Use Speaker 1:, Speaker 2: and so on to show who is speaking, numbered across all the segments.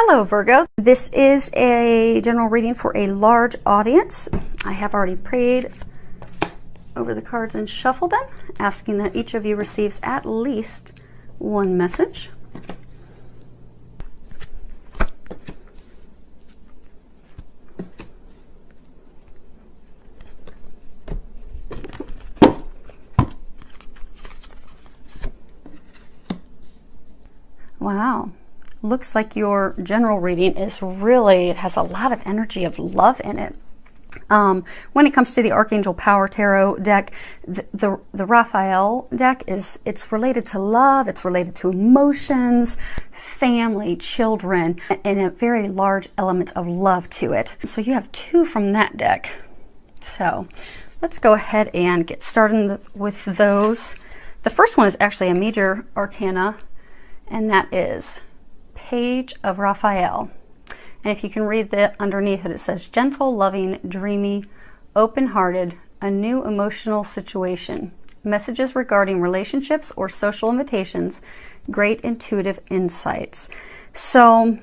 Speaker 1: Hello Virgo, this is a general reading for a large audience. I have already prayed over the cards and shuffled them, asking that each of you receives at least one message. Wow. Looks like your general reading is really, it has a lot of energy of love in it. When it comes to the Archangel Power Tarot deck, the Raphael deck it's related to love, it's related to emotions, family, children, and a very large element of love to it. So you have two from that deck. So let's go ahead and get started with those. The first one is actually a major arcana, and that is Page of Raphael. And if you can read that underneath it, it says gentle, loving, dreamy, open-hearted, a new emotional situation, messages regarding relationships or social invitations, great intuitive insights. So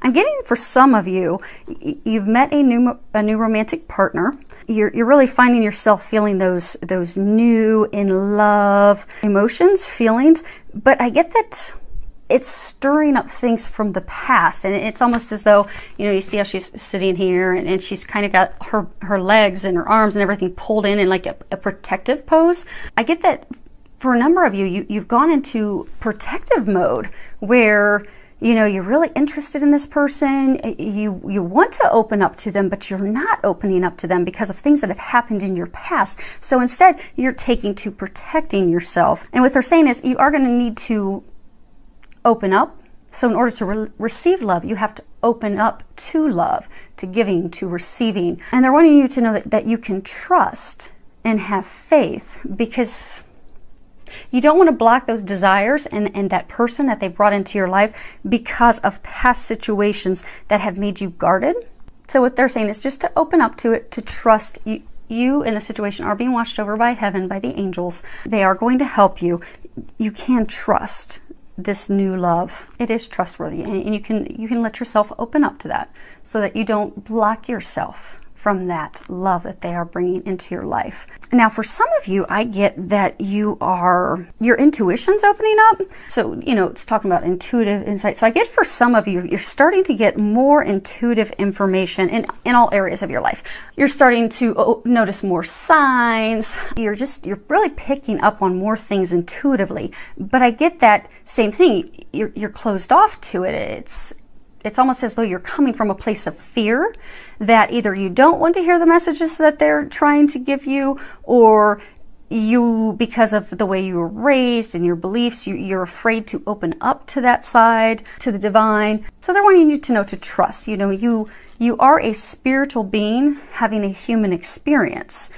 Speaker 1: I'm getting, for some of you, you've met a new romantic partner. You're really finding yourself feeling those new in love emotions, feelings, but I get that it's stirring up things from the past, and it's almost as though, you see how she's sitting here and she's kind of got her legs and her arms and everything pulled in like a protective pose. I get that for a number of you've gone into protective mode where you're really interested in this person, you want to open up to them, but you're not opening up to them because of things that have happened in your past. So instead you're taking to protecting yourself, and what they're saying is you are going to need to open up. So in order to receive love, you have to open up to love, to giving, to receiving. And they're wanting you to know that you can trust and have faith, because you don't want to block those desires and that person that they brought into your life because of past situations that have made you guarded. So what they're saying is just to open up to it, to trust you in the situation are being watched over by heaven, by the angels. They are going to help you. You can trust this new love. It is trustworthy, and you can let yourself open up to that so that you don't block yourself from that love that they are bringing into your life. Now, for some of you, I get that your intuition's opening up. So, it's talking about intuitive insight. So I get for some of you, you're starting to get more intuitive information in all areas of your life. You're starting to notice more signs. You're really picking up on more things intuitively. But I get that same thing. You're closed off to it. It's almost as though you're coming from a place of fear that either you don't want to hear the messages that they're trying to give you, or because of the way you were raised and your beliefs, you're afraid to open up to that side, to the divine. So they're wanting you to know to trust. You are a spiritual being having a human experience.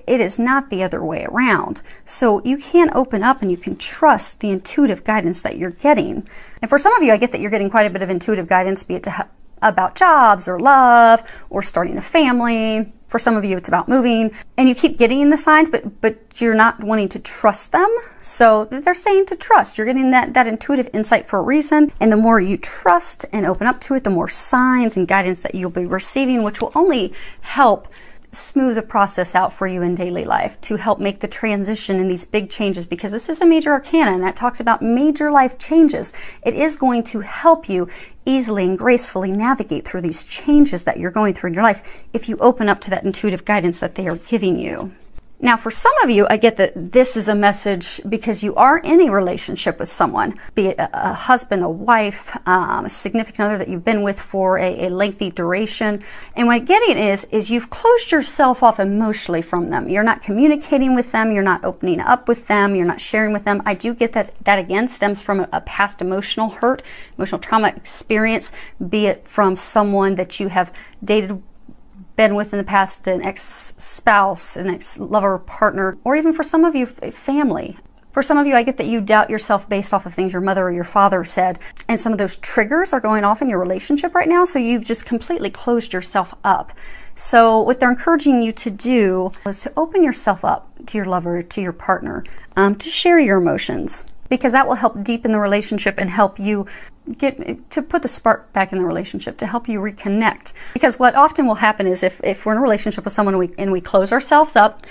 Speaker 1: It is not the other way around. So you can open up and you can trust the intuitive guidance that you're getting. And for some of you, I get that you're getting quite a bit of intuitive guidance, be it about jobs or love or starting a family. For some of you, it's about moving, and you keep getting the signs, but you're not wanting to trust them. So they're saying to trust. You're getting that intuitive insight for a reason. And the more you trust and open up to it, the more signs and guidance that you'll be receiving, which will only help smooth the process out for you in daily life, to help make the transition in these big changes, because this is a major arcana and that talks about major life changes. It is going to help you easily and gracefully navigate through these changes that you're going through in your life if you open up to that intuitive guidance that they are giving you. Now, for some of you, I get that this is a message because you are in a relationship with someone, be it a husband, a wife, a significant other that you've been with for a lengthy duration. And what I'm getting is you've closed yourself off emotionally from them. You're not communicating with them. You're not opening up with them. You're not sharing with them. I do get that again stems from a past emotional hurt, emotional trauma experience, be it from someone that you have dated, been with in the past, an ex-spouse, an ex-lover, partner, or even for some of you, family. For some of you, I get that you doubt yourself based off of things your mother or your father said, and some of those triggers are going off in your relationship right now, so you've just completely closed yourself up. So what they're encouraging you to do is to open yourself up to your lover, to your partner, to share your emotions, because that will help deepen the relationship and help you to put the spark back in the relationship, to help you reconnect. Because what often will happen is if we're in a relationship with someone and we close ourselves up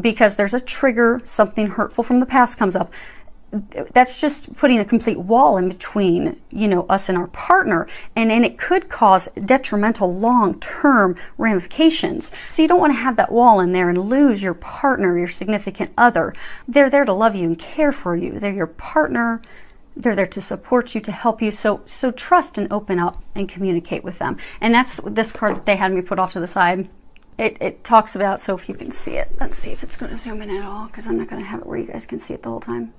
Speaker 1: because there's a trigger, something hurtful from the past comes up, that's just putting a complete wall in between, you know, us and our partner, and it could cause detrimental long-term ramifications. So you don't want to have that wall in there and lose your partner, your significant other. They're there to love you and care for you. They're your partner. They're there to support you, to help you. So trust and open up and communicate with them. And that's this card that they had me put off to the side. It talks about, so if you can see it, let's see if it's going to zoom in at all, because I'm not going to have it where you guys can see it the whole time.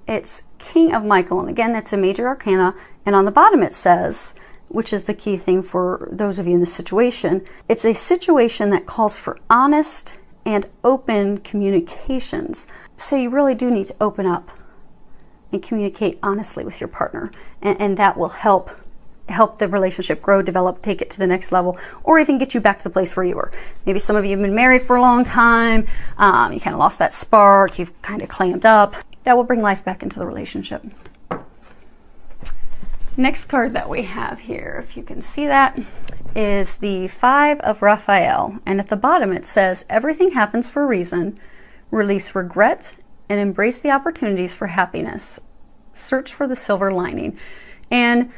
Speaker 1: It's King of Michael, and again, that's a major arcana, and on the bottom it says, which is the key thing for those of you in this situation, it's a situation that calls for honest and open communications. So you really do need to open up and communicate honestly with your partner, and that will help the relationship grow, develop, take it to the next level, or even get you back to the place where you were. Maybe some of you have been married for a long time, you kind of lost that spark, you've kind of clammed up. That will bring life back into the relationship. Next card that we have here, if you can see that, is the Five of Raphael. And at the bottom it says, everything happens for a reason. Release regret and embrace the opportunities for happiness. Search for the silver lining. And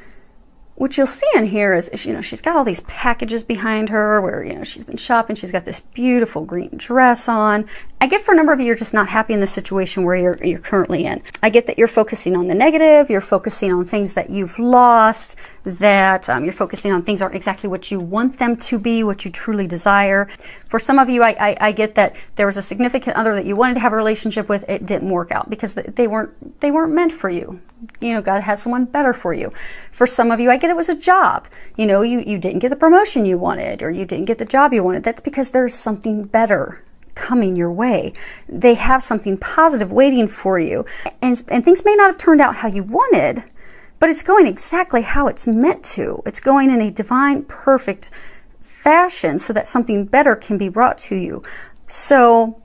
Speaker 1: what you'll see in here is, you know, she's got all these packages behind her where, you know, she's been shopping. She's got this beautiful green dress on. I get for a number of you, you're just not happy in the situation where you're currently in. I get that you're focusing on the negative. You're focusing on things that you've lost, that you're focusing on things aren't exactly what you want them to be, what you truly desire. For some of you, I get that there was a significant other that you wanted to have a relationship with. It didn't work out because they weren't meant for you. You know, God has someone better for you. For some of you, I get it was a job. You know, you didn't get the promotion you wanted, or you didn't get the job you wanted. That's because there's something better coming your way. They have something positive waiting for you. And things may not have turned out how you wanted, but it's going exactly how it's meant to. It's going in a divine, perfect fashion so that something better can be brought to you. So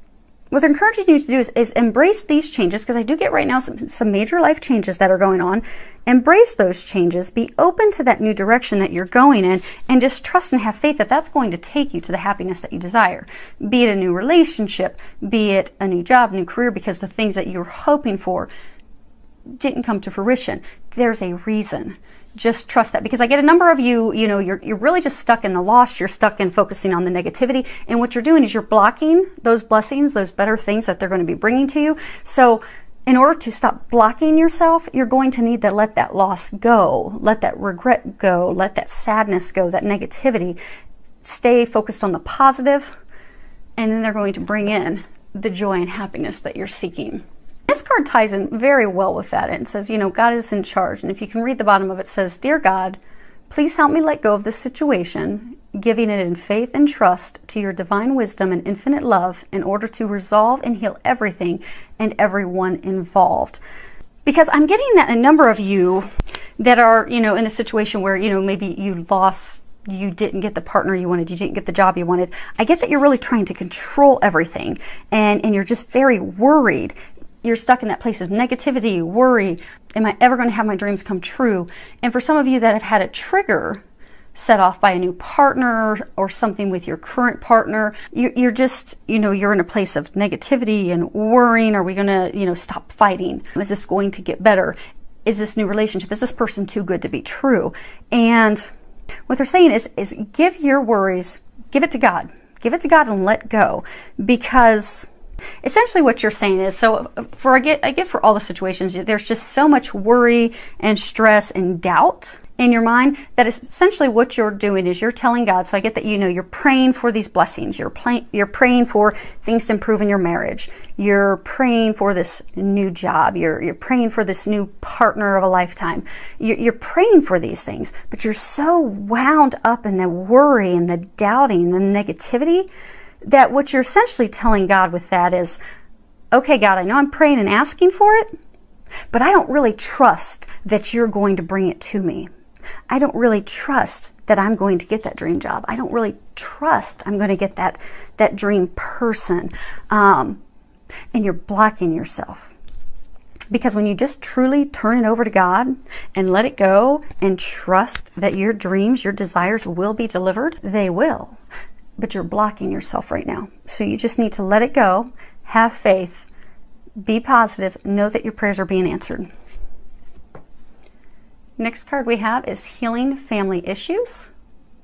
Speaker 1: what I'm encouraging you to do is embrace these changes, because I do get right now some major life changes that are going on. Embrace those changes, be open to that new direction that you're going in, and just trust and have faith that that's going to take you to the happiness that you desire. Be it a new relationship, be it a new job, new career, because the things that you're hoping for didn't come to fruition. There's a reason. Just trust that, because I get a number of you, you know, you're really just stuck in the loss. You're stuck in focusing on the negativity, and what you're doing is you're blocking those blessings, those better things that they're going to be bringing to you. So in order to stop blocking yourself, you're going to need to let that loss go, let that regret go, let that sadness go, that negativity. Stay focused on the positive, and then they're going to bring in the joy and happiness that you're seeking. This card ties in very well with that. It says, you know, God is in charge. And if you can read the bottom of it, it says, Dear God, please help me let go of this situation, giving it in faith and trust to your divine wisdom and infinite love in order to resolve and heal everything and everyone involved. Because I'm getting that a number of you that are, you know, in a situation where, you know, maybe you lost, you didn't get the partner you wanted, you didn't get the job you wanted. I get that you're really trying to control everything, and you're just very worried. You're stuck in that place of negativity, worry. Am I ever going to have my dreams come true? And for some of you that have had a trigger set off by a new partner or something with your current partner, you're just, you know, you're in a place of negativity and worrying. Are we going to, you know, stop fighting? Is this going to get better? Is this new relationship, is this person too good to be true? And what they're saying is give your worries, give it to God. Give it to God and let go, because essentially what you're saying is, so I get for all the situations, there's just so much worry and stress and doubt in your mind that essentially what you're doing is you're telling God. So I get that, you know, you're praying for these blessings. You're praying for things to improve in your marriage. You're praying for this new job. You're praying for this new partner of a lifetime. You're praying for these things, but you're so wound up in the worry and the doubting and the negativity that what you're essentially telling God with that is, okay, God, I know I'm praying and asking for it, but I don't really trust that you're going to bring it to me. I don't really trust that I'm going to get that dream job. I don't really trust I'm going to get that dream person. And you're blocking yourself. Because when you just truly turn it over to God and let it go and trust that your dreams, your desires will be delivered, they will. But you're blocking yourself right now. So you just need to let it go, have faith, be positive, know that your prayers are being answered. Next card we have is Healing Family Issues.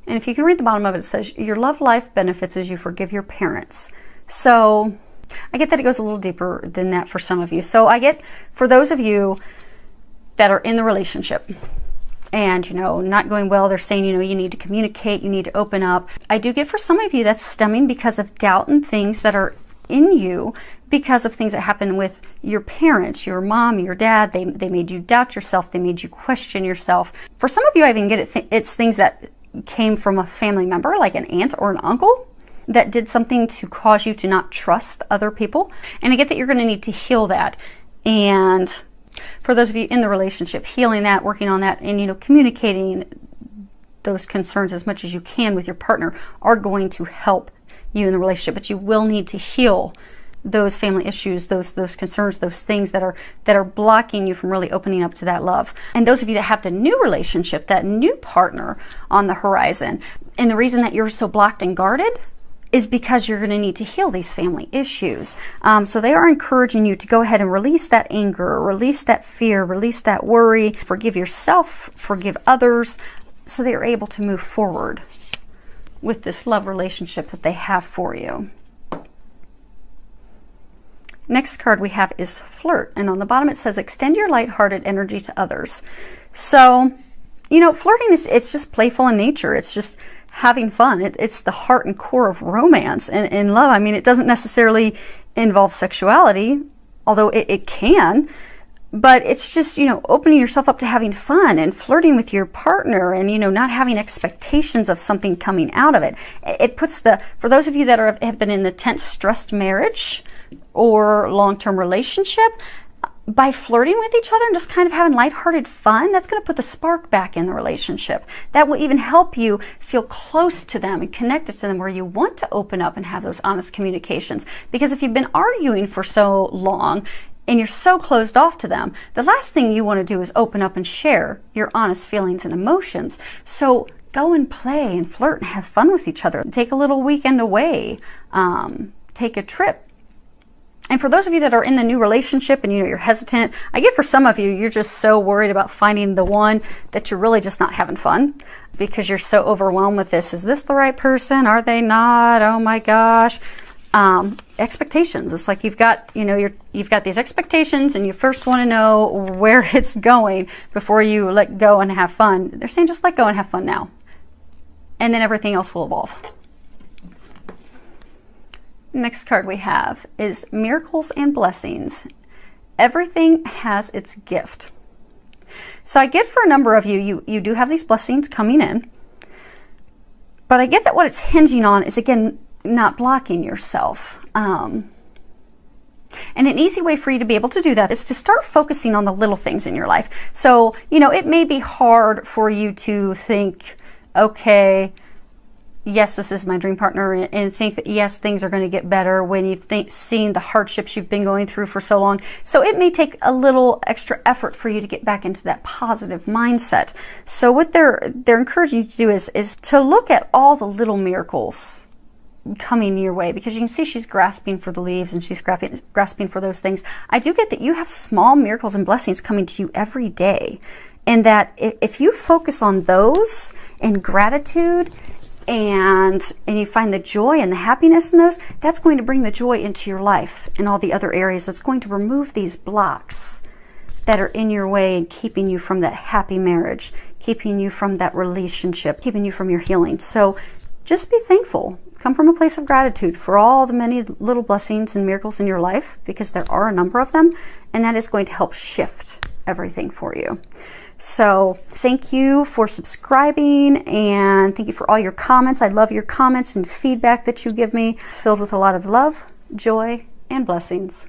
Speaker 1: And if you can read the bottom of it, it says, your love life benefits as you forgive your parents. So I get that it goes a little deeper than that for some of you. So I get, for those of you that are in the relationship and, you know, not going well, they're saying, you know, you need to communicate, you need to open up. I do get for some of you that's stemming because of doubt and things that are in you because of things that happen with your parents, your mom, your dad. They made you doubt yourself. They made you question yourself. For some of you, I even get it. It's things that came from a family member, like an aunt or an uncle, that did something to cause you to not trust other people. And I get that you're going to need to heal that. And for those of you in the relationship, healing that, working on that, and, you know, communicating those concerns as much as you can with your partner are going to help you in the relationship. But you will need to heal those family issues, those concerns, those things that are blocking you from really opening up to that love. And those of you that have the new relationship, that new partner on the horizon, and the reason that you're so blocked and guarded is because you're going to need to heal these family issues. So they are encouraging you to go ahead and release that anger, release that fear, release that worry, forgive yourself, forgive others, so that you're able to move forward with this love relationship that they have for you. Next card we have is Flirt, and on the bottom it says, extend your lighthearted energy to others. So, you know, flirting it's just playful in nature. It's just having fun. It's the heart and core of romance and love. I mean, it doesn't necessarily involve sexuality, although it can, but it's just, you know, opening yourself up to having fun and flirting with your partner and, you know, not having expectations of something coming out of it. It puts for those of you that have been in a tense, stressed marriage or long-term relationship, by flirting with each other and just kind of having lighthearted fun, that's going to put the spark back in the relationship. That will even help you feel close to them and connected to them, where you want to open up and have those honest communications. Because if you've been arguing for so long and you're so closed off to them, the last thing you want to do is open up and share your honest feelings and emotions. So go and play and flirt and have fun with each other. Take a little weekend away. Take a trip. And for those of you that are in the new relationship and, you know, you're hesitant, I get for some of you, you're just so worried about finding the one that you're really just not having fun because you're so overwhelmed with this. Is this the right person? Are they not? Oh my gosh. Expectations. It's like you've got, you know, you've got these expectations and you first want to know where it's going before you let go and have fun. They're saying just let go and have fun now. And then everything else will evolve. Next card we have is Miracles and Blessings. Everything has its gift. So I get for a number of you, you do have these blessings coming in, but I get that what it's hinging on is, again, not blocking yourself. And an easy way for you to be able to do that is to start focusing on the little things in your life. So, you know, it may be hard for you to think, okay, yes, this is my dream partner, and think that, yes, things are going to get better when you've seen the hardships you've been going through for so long. So it may take a little extra effort for you to get back into that positive mindset. So what they're encouraging you to do is to look at all the little miracles coming your way, because you can see she's grasping for the leaves and she's grasping for those things. I do get that you have small miracles and blessings coming to you every day, and that if you focus on those in gratitude, and you find the joy and the happiness in those, that's going to bring the joy into your life and all the other areas. That's going to remove these blocks that are in your way and keeping you from that happy marriage, keeping you from that relationship, keeping you from your healing. So just be thankful. Come from a place of gratitude for all the many little blessings and miracles in your life, because there are a number of them, and that is going to help shift everything for you. So thank you for subscribing, and thank you for all your comments. I love your comments and feedback that you give me, filled with a lot of love, joy, and blessings.